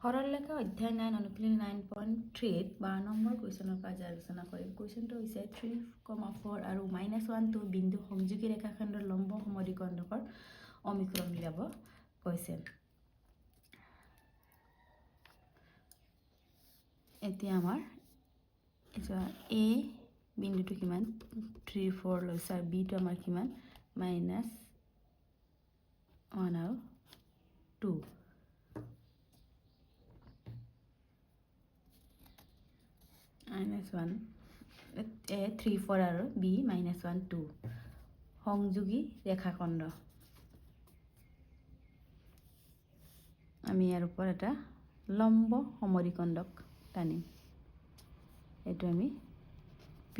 সৰলৰেখা অধ্যায় 9 অনুশীলনী 9.3 12 নম্বৰ কুৱেশ্যনৰ পৰা আজি আলোচনা কৰিম। কুৱেশ্যনটো হৈছে 3,4 আৰু -1 বিন্দু সংযোগী ৰেখাখণ্ডৰ লম্ব সমদ্বিখণ্ডকৰ সমীকৰণ উলিয়াব কৈছে। এতিয়া আমাৰ এ বিন্দুটো কিমান 3 4 লৈছে আৰু বিটো আমাৰ কিমান -1 আৰু 2 -1 A 3 4 আৰু B -1 2 সংযোগী ৰেখাখণ্ড। আমি ইয়াৰ ওপৰত এটা লম্ব সমদ্বিখণ্ডক টানিম। এইটো আমি P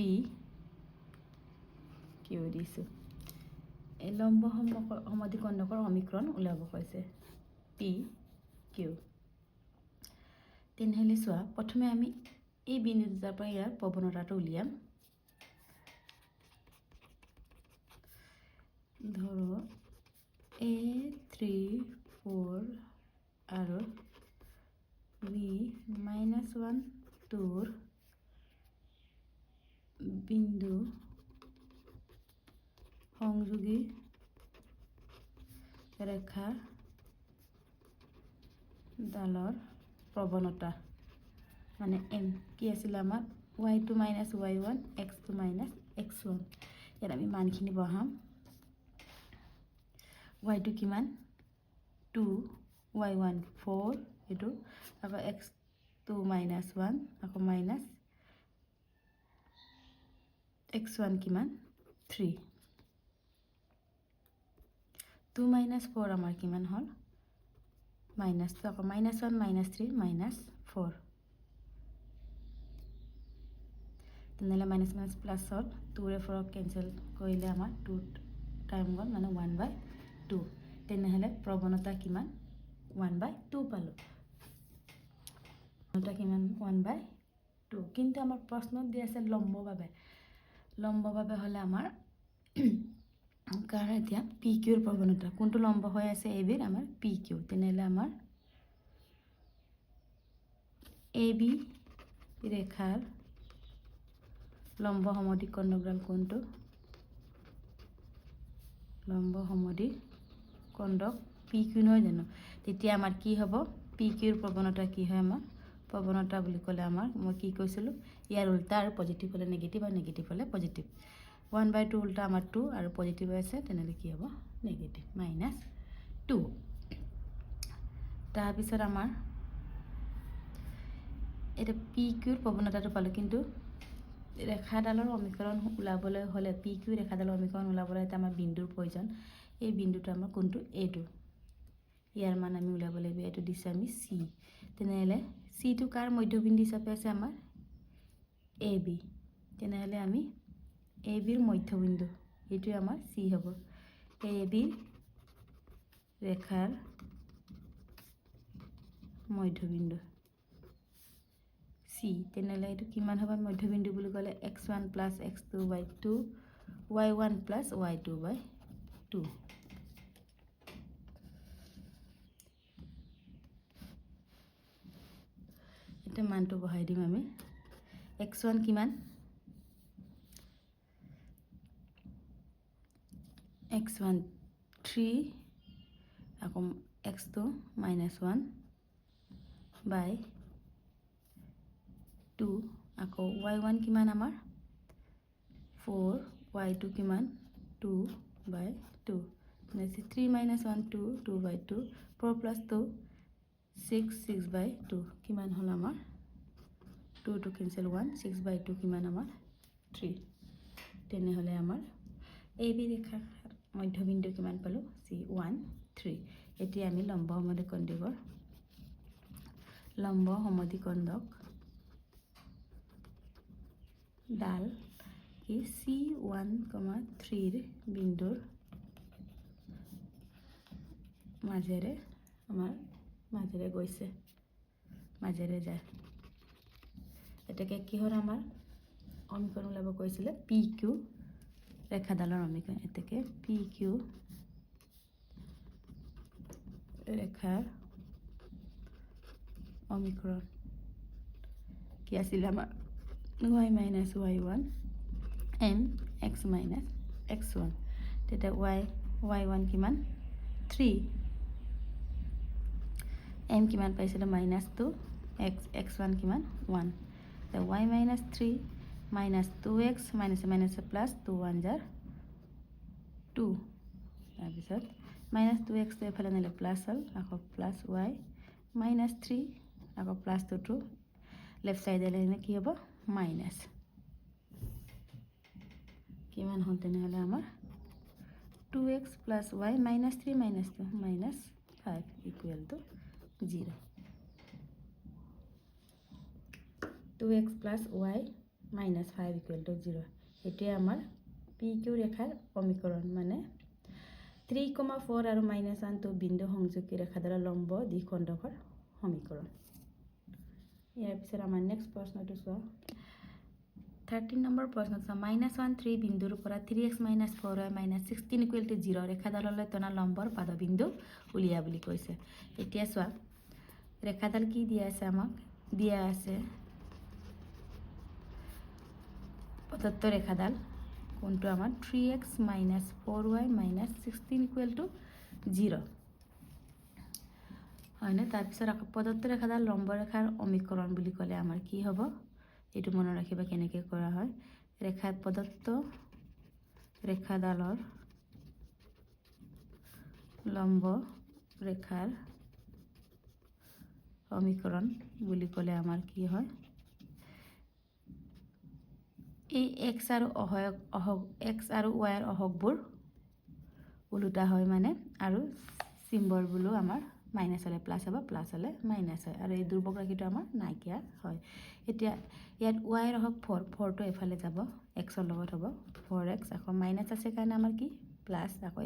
Q দিছোঁ। এই লম্ব সমদ্বিখণ্ডকৰ সমীকৰণ উলিয়াব কৈছে P Q। তেনেহ'লে চোৱা, প্ৰথমে আমি এই বিন্দু দুটাৰ পৰা ইয়াৰ প্ৰৱণতাটো উলিয়াম। ধৰো A 3 4 আৰু B -1 2 বিন্দু সংযোগী ৰেখা ডালৰ প্ৰৱণতা মানে M কি আছিল আমাৰ y2 - y1 x2 - x1। ইয়াত আমি মানখিনি বহাম। y2 কিমান 2 y1 4 এইটো আকৌ x2 -1 আকৌ মাইনাছ x1 কিমান 3 2 - 4 আমাৰ কিমান হ'ল -2 আকৌ -1 -3 -4। তেনেহ'লে মাইনাছ প্লাছ হ'ল 2ৰে 4ক কেঞ্চেল কৰিলে আমাৰ 2 টাইম গ'ল মানে 1/2। তেনেহ'লে প্ৰৱণতা কিমান 1/2 পালোঁ। প্ৰৱণতা কিমান 1/2। কিন্তু আমাৰ প্ৰশ্নত দি আছে লম্বভাৱে। লম্বভাৱে হ'লে আমাৰ কাৰ এতিয়া পি কিউৰ প্ৰৱণতা কোনটো লম্ব হৈ আছে এবিৰ আমাৰ পি কিউ। তেনেহ'লে আমাৰ এ বি ৰেখাৰ লম্ব সমদ্বিখণ্ডকডাল কোনটো লম্ব সমদ্বিখণ্ডক পি কিউ নহয় জানো। তেতিয়া আমাৰ কি হ'ব পি কিউৰ প্ৰৱণতা কি হয় আমাৰ প্ৰৱণতা বুলি ক'লে আমাৰ মই কি কৈছিলোঁ ইয়াৰ উল্টা আৰু পজিটিভ হ'লে নেগেটিভ আৰু নেগেটিভ হ'লে পজিটিভ। 1/2 উল্টা আমাৰ 2 আৰু পজিটিভ আছে তেনেহ'লে কি হ'ব নেগেটিভ -2। তাৰপিছত আমাৰ এটা পি কিউৰ প্ৰৱণতাটো পালোঁ, কিন্তু ৰেখাডালৰ সমীকৰণ ওলাবলৈ হ'লে পি কিউ ৰেখাডালৰ সমীকৰণ ওলাবলৈ এটা আমাৰ বিন্দুৰ প্ৰয়োজন। এই বিন্দুটো আমাৰ কোনটো এইটো ইয়াৰ মান আমি উলিয়াব লাগিব। এইটো দিছে আমি চি। তেনেহ'লে চিটো কাৰ মধ্যবিন্দু হিচাপে আছে আমাৰ এ বি। তেনেহ'লে আমি এ বিৰ মধ্যবিন্দু এইটোৱে আমাৰ চি হ'ব। এ বিৰ ৰেখাৰ মধ্যবিন্দু চি। তেনেহ'লে এইটো কিমান হ'ব মধ্যবিন্দু বুলি ক'লে x1 + x2/2 y1 + y2/2। এতিয়া মানটো বহাই দিম আমি। x1 কিমান x1 3 আকৌ x2 -1/2 আকৌ y1 কিমান আমাৰ 4 y2 কিমান 2/2। 3 - 1 2 2/2 4 + 2 6 6/2 কিমান হ'ল আমাৰ 2 কেঞ্চেল 1 6/2 কিমান আমাৰ 3। তেনেহ'লে আমাৰ এ বি ৰেখাৰ মধ্যবিন্দু কিমান পালোঁ চি 1 3। এতিয়া আমি লম্ব সমদ্বিখণ্ডক ডাল কি C1,3 বিন্দুৰ মাজেৰে গৈছে মাজেৰে যায়। এতেকে কিহৰ আমাৰ সমীকৰণ ওলাব কৈছিলে পি কিউ ৰেখাডালৰ সমীকৰণ। এতেকে পি কিউ ৰেখাৰ সমীকৰণ কি আছিল আমাৰ y minus y1 m x minus x1 তেতিয়া y1 কিমান 3 m কিমান পাইছিলোঁ -2 x1 কিমান 1 the y minus 3 minus 2x minus minus plus 2 1 jar 2 তাৰপিছত minus 2x তো এফালে নিলে প্লাস হ'ল আকৌ প্লাস y minus 3 আকৌ প্লাস তো 2 লেফট সাইডে নিলে কি হ'ব মাইনাস কিমান হ'ল তেনেহলে আমাৰ 2x plus y minus 3 minus 2 minus 5 equal to 0 2x plus y minus 5 equal to 0 এটোৱে আমাৰ PQ ৰেখাৰ সমীকৰণ মানে 3,4 আৰু -1 তো বিন্দু সংযোগী ৰেখা দ্বাৰা লম্ব দ্বিখণ্ডকৰ সমীকৰণ ইয়াৰ পিছত আমাৰ নেক্সট প্ৰশ্নটো চোৱা 13 নম্বৰ প্ৰশ্ন চোৱা -1 3 বিন্দুৰ পৰা 3x - 4y - 16 equal to 0 ৰেখাডাললৈ টনা লম্বৰ পাদবিন্দু উলিয়া বুলি কৈছে এতিয়া চোৱা ৰেখাডাল কি দিয়া আছে আমাক দিয়া আছে প্ৰদত্ত ৰেখাডাল কোনটো আমাৰ 3x - 4y - 16 equal to 0 হয় না তাৰপিছত আকৌ প্ৰদত্ত ৰেখাডাল লম্ব ৰেখাৰ সমীকৰণ বুলি ক'লে আমাৰ কি হ'ব এটো মনত ৰাখিবা কেনেকৈ কৰা হয় ৰেখা প্ৰদত্ত ৰেখাডালৰ লম্ব ৰেখাৰ সমীকৰণ বুলি ক'লে আমাৰ কি হয় এই x আৰু x আৰু y এৰ অহগবোৰ উল্টা হয় মানে আৰু সিম্বল গুলো আমাৰ মাইনাস হলে প্লাস হবে প্লাস হলে মাইনাস হয় আৰু এই দুৰ্বক ৰাশিটো আমাৰ নাইকিয়া হয় এতিয়া ইয়াত y এর অহগ 4 তো এফালে যাব x এর লগত হ'ব 4x আকৌ মাইনাস আছে কাৰণে আমাৰ কি প্লাস আকৌ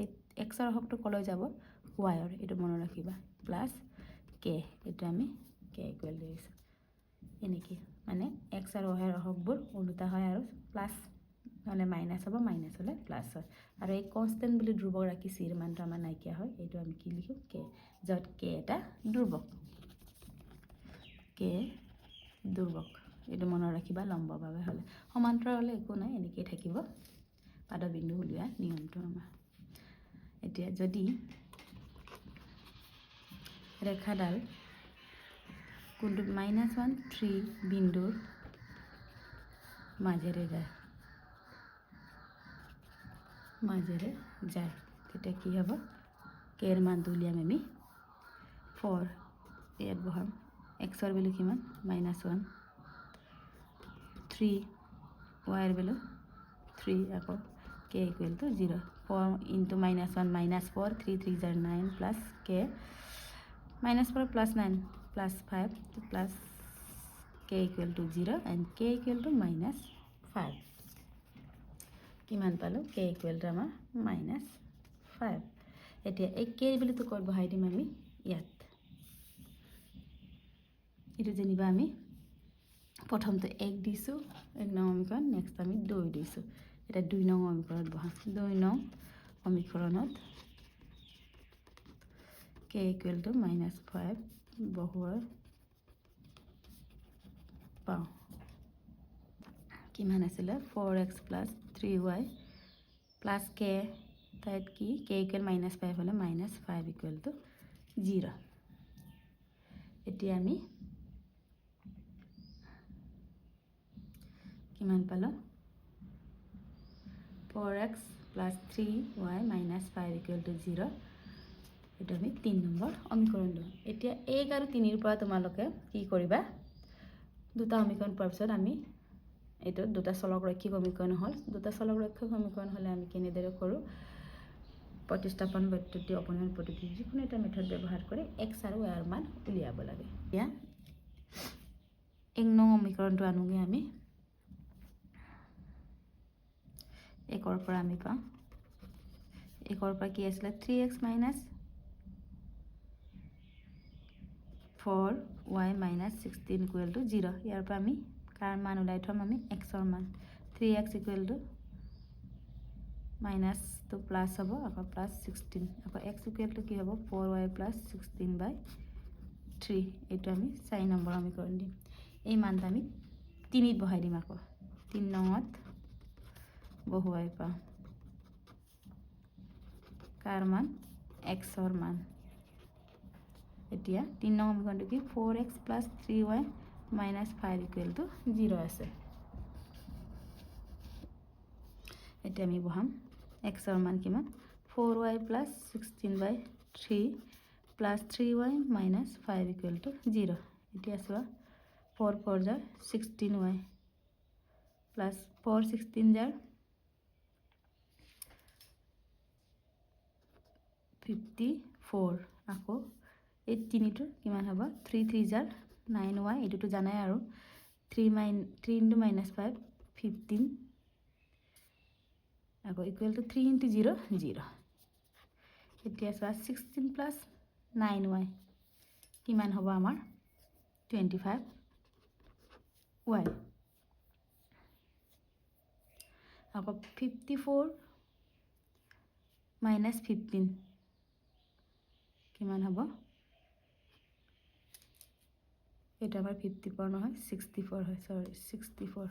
x এৰ অহগটো কলৈ যাব y এৰ এটো মনত ৰাখিবা প্লাস k এটা আমি k ইকুয়াল দিছো এনেকি মানে x আৰু y এৰ অহগবোৰ উল্টা হয় আৰু প্লাস হলে মাইনাস হ'ব মাইনাস হলে প্লাস হয় আৰু এই কনস্ট্যান্ট বুলি ধ্ৰুবক ৰাখি c এৰ মানটো আমাৰ নাইকিয়া হয় এটো আমি কি লিখো k যত k এটা ধ্ৰুবক k ধ্ৰুবক এটো মনত ৰাখিবা লম্বভাৱে হলে সমান্তৰাল হলে একো নাই এনেকৈ থাকিব পাদবিন্দু উলিয়া নিয়মটো আমাৰ এতিয়া যদি ৰেখাডাল কোনটো -1 3 বিন্দুৰ মাজেৰে যায় তেতিয়া কি হ'ব k এর মান উলিয়াম আমি 4 ইয়াত বহাম x এর ভ্যালু কিমান -1 3 y এর ভ্যালু 3 আকৌ k equal to 0 4 into -1 -4 3 3 are 9 plus k -4 plus 9 plus 5 plus k equal to 0 and k equal to -5 কিমান পালো k equal to আমাৰ -5 এতিয়া এই k এৰ ভ্যালুটো কত বহাই দিম আমি ইয়াত এটো জানিবা আমি প্ৰথমতে 1 দিছো 1 নং সমীকৰণ নেক্সট আমি 2 দিছো এটা 2 নং সমীকৰণত বহাম 2 নং সমীকৰণত k equal to -5 বহুৱাৰ পাও কিমান আছিল 4x plus 3y plus k তাত কি k equal -5 হলে -5 equal to 0 এতিয়া আমি কিমান পালো 4x plus 3y -5 equal to 0 এটা আমি 3 নম্বৰ সমীকৰণ লওঁ এতিয়া 1 আৰু 3 ৰ পৰা তোমালোকে কি কৰিবা দুটা সমীকৰণ পোৱাৰ পিছত আমি এটো দুটা চলক ৰৈখিক সমীকৰণ হল দুটা চলক ৰৈখিক সমীকৰণ হলে আমি কেনেদৰে কৰো প্ৰতিস্থাপন পদ্ধতি অপনয়ন পদ্ধতি যিকোনো এটা মেথড ব্যৱহাৰ কৰি x আৰু y এৰ মান উলিয়াব লাগে এতিয়া 1 নং সমীকৰণটো আনুগে আমি 1 ৰ পৰা আমি পাম 1 ৰ পৰা কি আছিল 3x - 4y - 16 equal to 0 ইয়াৰ পৰা আমি কাৰ মান উলাই থম আমি x এর মান 3x equal to minus তো প্লাস হ'ব আকৌ প্লাস 16 আকৌ x equal to কি হ'ব 4y plus 16 by 3 এইটো আমি 4 নম্বৰ সমীকৰণ দিম এই মানটো আমি 3 ত বহাই দিম আকৌ 3 নঙত বহুৱাই পাম কাৰ মান x ৰ মান এতিয়া 3 নং সমীকৰণটো কি 4x + 3y - 5 = 0 আছে এতিয়া আমি বহাম x ৰ মান কিমান 4y + 16/3 + 3y - 5 = 0 এতিয়া চোৱা 4 4 jar 16y + 4 16 jar 54 আকৌ এই তিনিটো কিমান হ'ব 3 3 jar 9y এটোটো জানাই আৰু 3 * -5 15 আকৌ = 3 * 0 0 এতিয়া চোৱা 16 + 9y কিমান হ'ব আমাৰ 25y আকৌ 54 - 15 কিমান হ'ব এটা আমাৰ 54 নহয় 64 হয় সৰি 64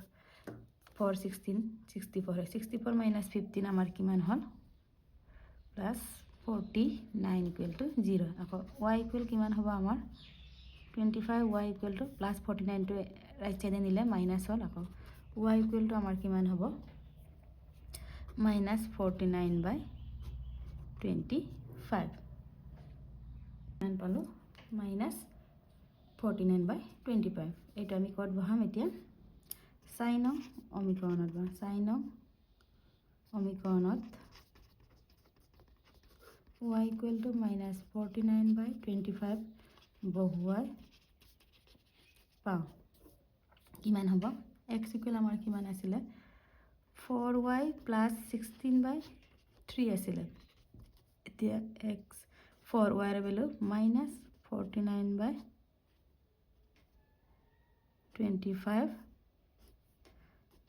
4 16 64 হয় 64 - 15 আমাৰ কিমান হ'ল +49 = 0 আকৌ y = কিমান হ'ব আমাৰ 25y = +49 টো ৰাইট সাইডে নিলে মাইনাস হ'ল আকৌ y = আমাৰ কিমান হ'ব -49/25 মান পালো -49/25 এইটো আমি কত বহাম এতিয়া 4 নং সমীকৰণত বা 4 নং সমীকৰণত y = -49/25 বহুৱাই পাওঁ কিমান হ'ব x = আমাৰ কিমান আছিলে 4y + 16/3 আছিলে এতিয়া x 4y ৰ ভ্যালু -49/25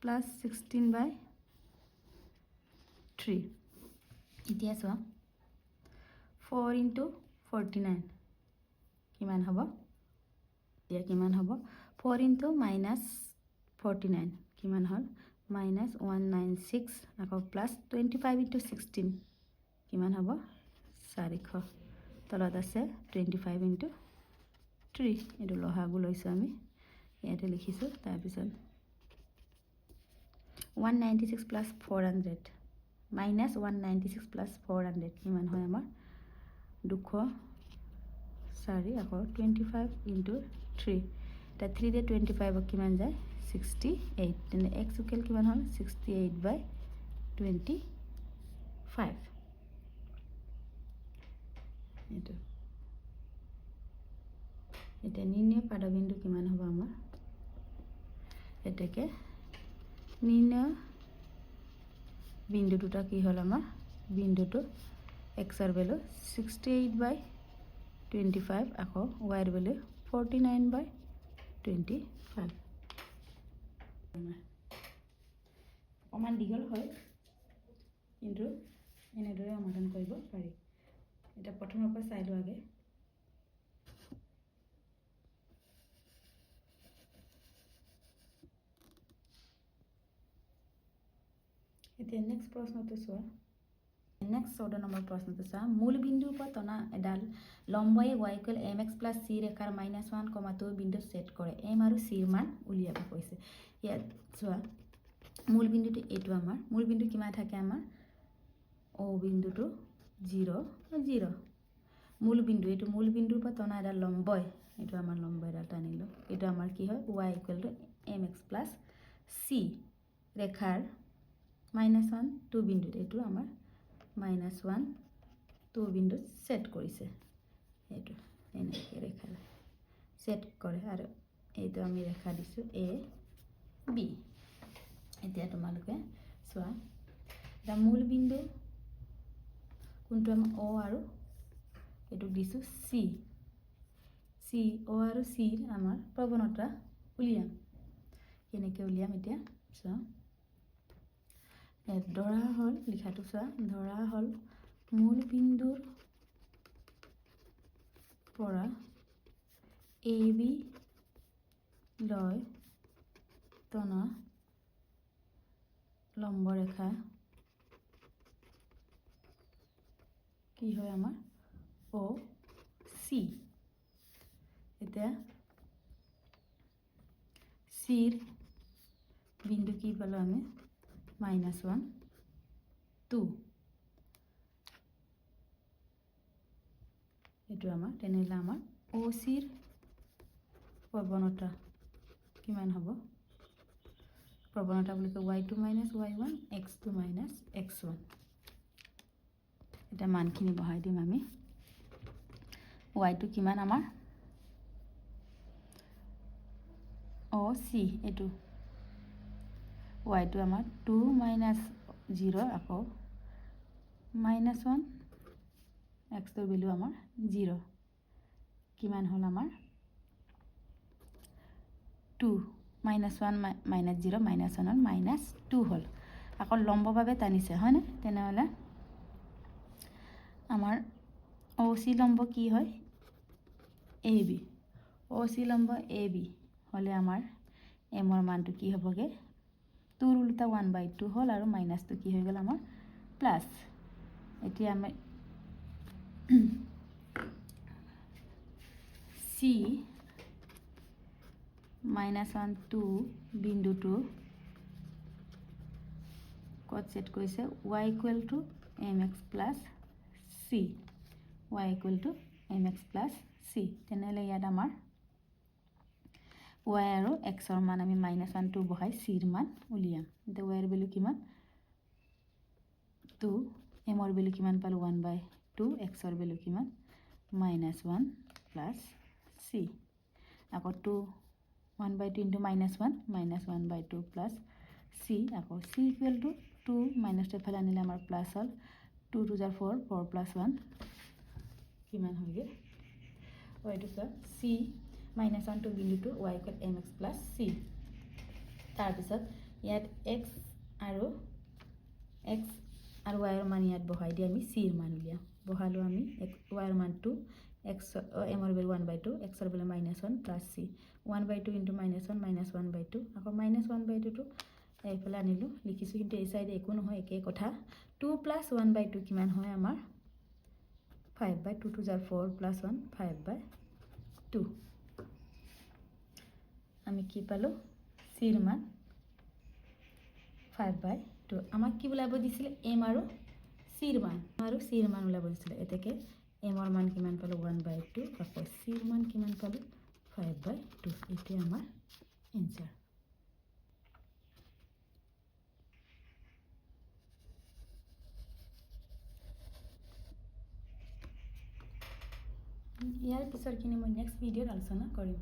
+ 16/3 এতিয়া চোৱা 4 * 49 কিমান হ'ব এতিয়া কিমান হ'ব 4 * -49 কিমান হ'ল -196 আকৌ +25 * 16 কিমান হ'ব 400 তলত আছে 25 * 3 এটো লহাগু লৈছো আমি ইয়াতে লিখিছো তাৰ পিছত 196 + 400 -196 + 400 কিমান হয় আমাৰ 204 আকৌ 25 * 3 তা 3 দিয়ে 25 কিমান যায় 68 তেনে x = কিমান হ'ল 68/25 এটো এটা নির্ণয় পাদবিন্দু কিমান হ'ব আমাৰ এটাকে নিৰ্ণয় বিন্দুটা কি হল আমাৰ বিন্দুটো x ৰ ভ্যালু 68/25 আকৌ y ৰ ভ্যালু 49/25 অমান দীঘল হয় কিন্তু এনেদৰে সমাধান কৰিব পাৰি এটা প্ৰথমৰ পৰা চাই লোৱা আগে এতিয়া নেক্সট প্ৰশ্নটো চোৱা নেক্সট 14 নম্বৰ প্ৰশ্নটো চোৱা মূল বিন্দুৰ পৰা টনা এডাল লম্বয়ে y = mx + c ৰেখাৰ -1, 2 বিন্দু সেট কৰে m আৰু c ৰ মান উলিয়াব কৈছে ইয়াত চোৱা মূল বিন্দুটো এটো আমাৰ মূল বিন্দু কিমান থাকে আমাৰ o বিন্দুটো 0 0 মূল বিন্দু এটো মূল বিন্দুৰ পৰা টনা এডাল লম্বয় এটো আমাৰ লম্বয় এডাল টানিলো এটো আমাৰ কি হয় y = mx + c ৰেখাৰ -1 2 বিন্দুত এটো আমাৰ -1 2 বিন্দুত সেট কৰিছে এটো এনেকে ৰেখা সেট কৰে আৰু এইটো আমি ৰেখা দিছো a b এতিয়া তোমালোকে চোৱা দা মূল বিন্দু কোনটো আমাৰ o আৰু এটো দিছো c o আৰু c আমাৰ প্ৰৱণতা উলিয়াম কেনেকে উলিয়াম এতিয়া চোৱা ধৰা হল লিখাটো চোৱা ধৰা হল মূল বিন্দুৰ পৰা এ বি লয় টনা লম্ব ৰেখা কি হয় আমাৰ ও সি এতিয়া সিৰ বিন্দু কি পালো আমি -1 2 এটো আমাৰ তেনেহলে আমাৰ ও সিৰ প্ৰৱণতা কিমান হ'ব প্ৰৱণতা বুলি কয় y2 - y1 x2 - x1 এটা মানখিনি বহাই দিম আমি y2 কিমান আমাৰ ও সি এটো y2 আমাৰ 2 - 0 আকৌ -1 x ৰ ভ্যালু আমাৰ 0 কিমান হল আমাৰ 2 -1 - 0 -1 ৰ -2 হল আকৌ লম্বভাৱে টানিছে হয় না তেনেহলে আমাৰ OC লম্ব কি হয় AB OC লম্ব AB হলে আমাৰ m ৰ মানটো কি হ'বগে 2 ৰ উল্টা 1/2 হল আৰু মাইনাসটো কি হৈ গল আমাৰ প্লাস এতিয়া আমি C -1 2 বিন্দুটো কত সেট কৰিছে y = mx + c y = mx + c তেনেহলে ইয়াত আমাৰ y আৰু x ৰ মান আমি -1 2 বহাই c ৰ মান উলিয়াম এতিয়া y ৰ ভ্যালু কিমান 2 m ৰ ভ্যালু কিমান পালো 1/2 x ৰ ভ্যালু কিমান -1 + c আকৌ 2 1/2 * -1 -1/2 + c আকৌ c = 2 মাইনাস এফালে আনিলে আমাৰ প্লাস হল 2 2 * 4 4 + 1 কিমান হয়গে y2 c -1 2 বিন্দুটো y = mx + c তাৰ পিছত ইয়াত x আৰু y ৰ মান ইয়াত বহাই দি আমি c ৰ মান উলিয়াম বহালো আমি y ৰ মান 2 x m ৰ ভ্যালু 1/2 x ৰ ভ্যালু -1 + c 1/2 * -1 1/2 আকৌ -1/2 টো এইফালে আনিলো লিখিছো কিন্তু এই সাইডে একো নহয় একে কথা 2 + 1/2 কিমান হয় আমাৰ 5/2 2 * 4 + 1 5/2 আমি কি পালো c ৰ মান 5/2 আমাক কি উলাব দিছিল m আৰু c ৰ মান উলাব দিছিল এতেকে m ৰ মান কিমান পালো 1/2 আকৌ c ৰ মান কিমান পালো 5/2 এটি আমাৰ आंसर ইয়াৰ পিছৰখিনি মই নেক্সট ভিডিঅ'ত আলোচনা কৰিম